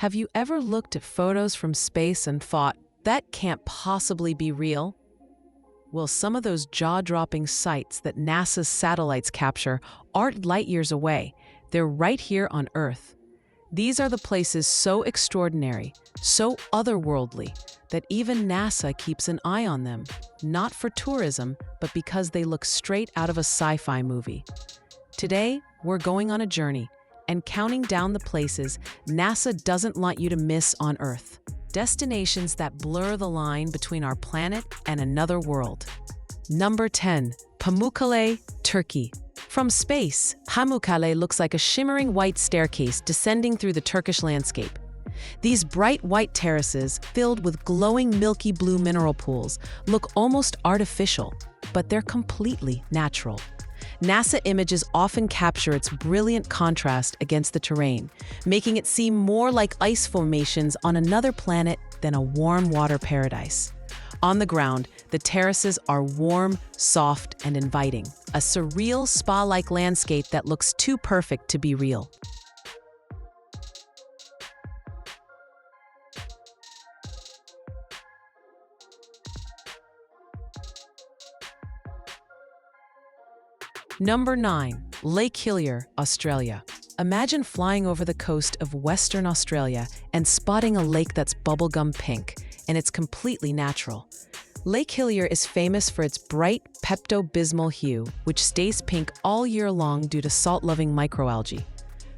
Have you ever looked at photos from space and thought, that can't possibly be real? Well, some of those jaw-dropping sights that NASA's satellites capture aren't light years away. They're right here on Earth. These are the places so extraordinary, so otherworldly, that even NASA keeps an eye on them, not for tourism, but because they look straight out of a sci-fi movie. Today, we're going on a journey and counting down the places NASA doesn't want you to miss on Earth. Destinations that blur the line between our planet and another world. Number 10. Pamukkale, Turkey. From space, Pamukkale looks like a shimmering white staircase descending through the Turkish landscape. These bright white terraces, filled with glowing milky blue mineral pools, look almost artificial, but they're completely natural. NASA images often capture its brilliant contrast against the terrain, making it seem more like ice formations on another planet than a warm water paradise. On the ground, the terraces are warm, soft, and inviting, a surreal spa-like landscape that looks too perfect to be real. Number 9. Lake Hillier, Australia. Imagine flying over the coast of Western Australia and spotting a lake that's bubblegum pink, and it's completely natural. Lake Hillier is famous for its bright Pepto-Bismol hue, which stays pink all year long due to salt-loving microalgae.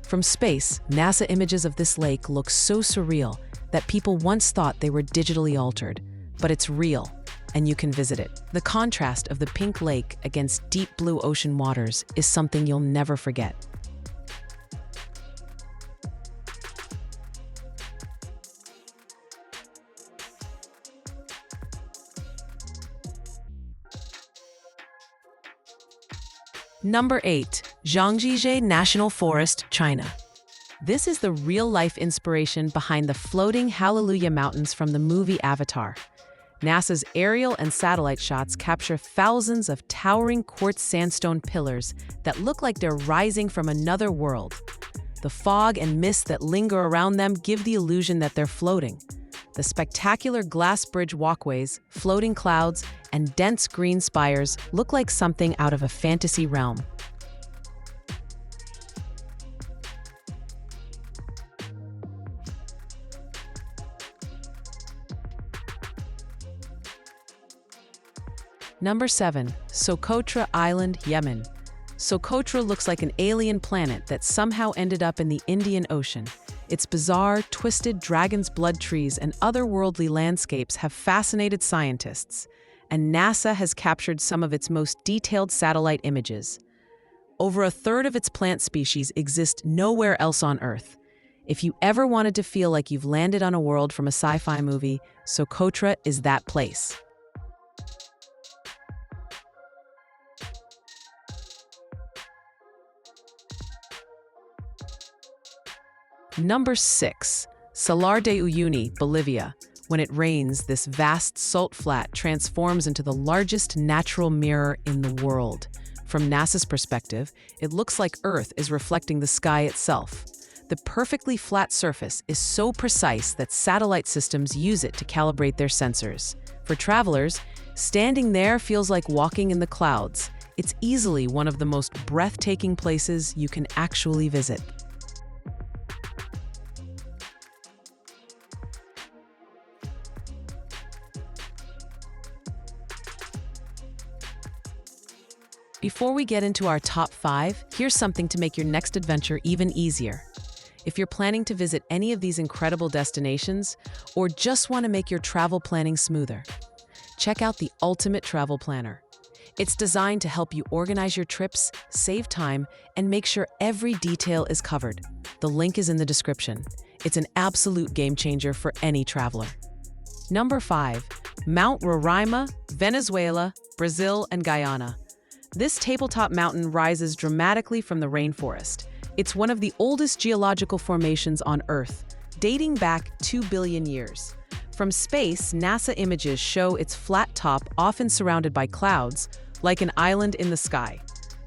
From space, NASA images of this lake look so surreal that people once thought they were digitally altered, but it's real, and you can visit it. The contrast of the pink lake against deep blue ocean waters is something you'll never forget. Number 8. Zhangjiajie National Forest, China. This is the real-life inspiration behind the floating Hallelujah Mountains from the movie Avatar. NASA's aerial and satellite shots capture thousands of towering quartz sandstone pillars that look like they're rising from another world. The fog and mist that linger around them give the illusion that they're floating. The spectacular glass bridge walkways, floating clouds, and dense green spires look like something out of a fantasy realm. Number 7. Socotra Island, Yemen. Socotra looks like an alien planet that somehow ended up in the Indian Ocean. Its bizarre, twisted dragon's blood trees and otherworldly landscapes have fascinated scientists, and NASA has captured some of its most detailed satellite images. Over a third of its plant species exist nowhere else on Earth. If you ever wanted to feel like you've landed on a world from a sci-fi movie, Socotra is that place. Number 6. Salar de Uyuni, Bolivia. When it rains, this vast salt flat transforms into the largest natural mirror in the world. From NASA's perspective, it looks like Earth is reflecting the sky itself. The perfectly flat surface is so precise that satellite systems use it to calibrate their sensors. For travelers, standing there feels like walking in the clouds. It's easily one of the most breathtaking places you can actually visit. Before we get into our top 5, here's something to make your next adventure even easier. If you're planning to visit any of these incredible destinations, or just want to make your travel planning smoother, check out the Ultimate Travel Planner. It's designed to help you organize your trips, save time, and make sure every detail is covered. The link is in the description. It's an absolute game changer for any traveler. Number 5. Mount Roraima, Venezuela, Brazil, and Guyana. This tabletop mountain rises dramatically from the rainforest. It's one of the oldest geological formations on Earth, dating back 2 billion years. From space, NASA images show its flat top often surrounded by clouds, like an island in the sky.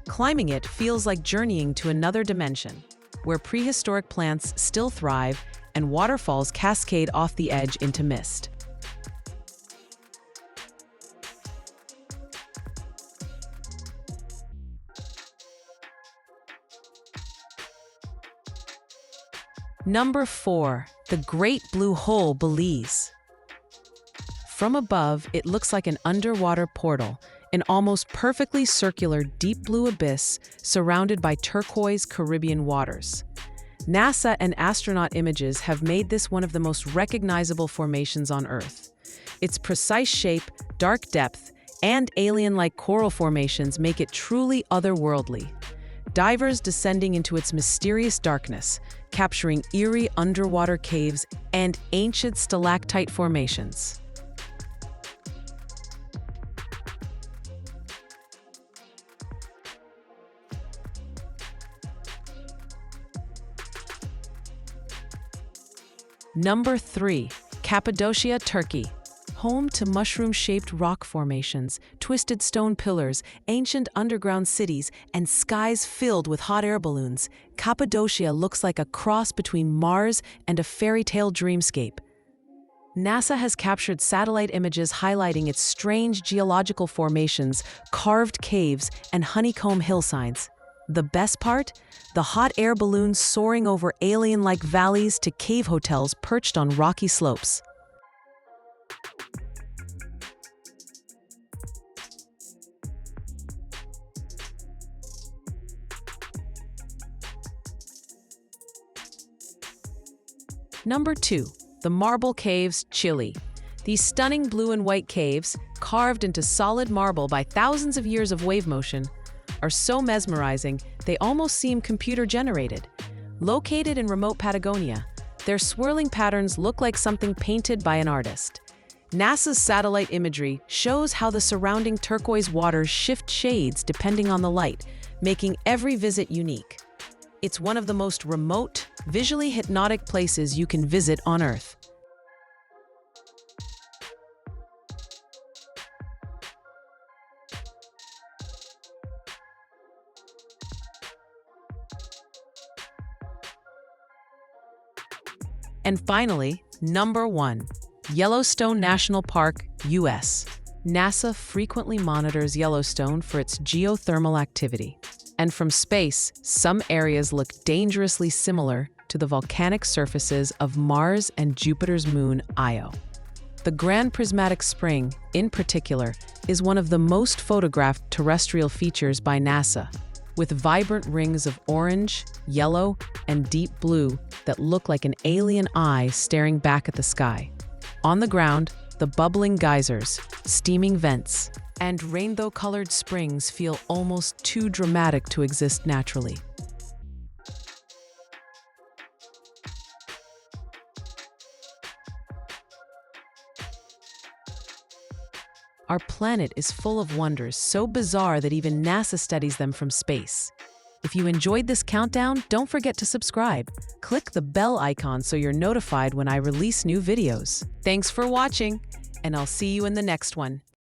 Climbing it feels like journeying to another dimension, where prehistoric plants still thrive and waterfalls cascade off the edge into mist. Number 4. The Great Blue Hole, Belize. From above, it looks like an underwater portal, an almost perfectly circular deep blue abyss surrounded by turquoise Caribbean waters. NASA and astronaut images have made this one of the most recognizable formations on Earth. Its precise shape, dark depth, and alien-like coral formations make it truly otherworldly. Divers descending into its mysterious darkness, capturing eerie underwater caves and ancient stalactite formations. Number 3. Cappadocia, Turkey. Home to mushroom-shaped rock formations, twisted stone pillars, ancient underground cities, and skies filled with hot air balloons, Cappadocia looks like a cross between Mars and a fairy tale dreamscape. NASA has captured satellite images highlighting its strange geological formations, carved caves, and honeycomb hillsides. The best part? The hot air balloons soaring over alien-like valleys to cave hotels perched on rocky slopes. Number 2. The Marble Caves, Chile. These stunning blue and white caves, carved into solid marble by thousands of years of wave motion, are so mesmerizing they almost seem computer-generated. Located in remote Patagonia, their swirling patterns look like something painted by an artist. NASA's satellite imagery shows how the surrounding turquoise waters shift shades depending on the light, making every visit unique. It's one of the most remote, visually hypnotic places you can visit on Earth. And finally, number 1. Yellowstone National Park, US. NASA frequently monitors Yellowstone for its geothermal activity. And from space, some areas look dangerously similar to the volcanic surfaces of Mars and Jupiter's moon, Io. The Grand Prismatic Spring, in particular, is one of the most photographed terrestrial features by NASA, with vibrant rings of orange, yellow, and deep blue that look like an alien eye staring back at the sky. On the ground, the bubbling geysers, steaming vents, and rainbow-colored springs feel almost too dramatic to exist naturally. Our planet is full of wonders so bizarre that even NASA studies them from space. If you enjoyed this countdown, don't forget to subscribe. Click the bell icon so you're notified when I release new videos. Thanks for watching, and I'll see you in the next one.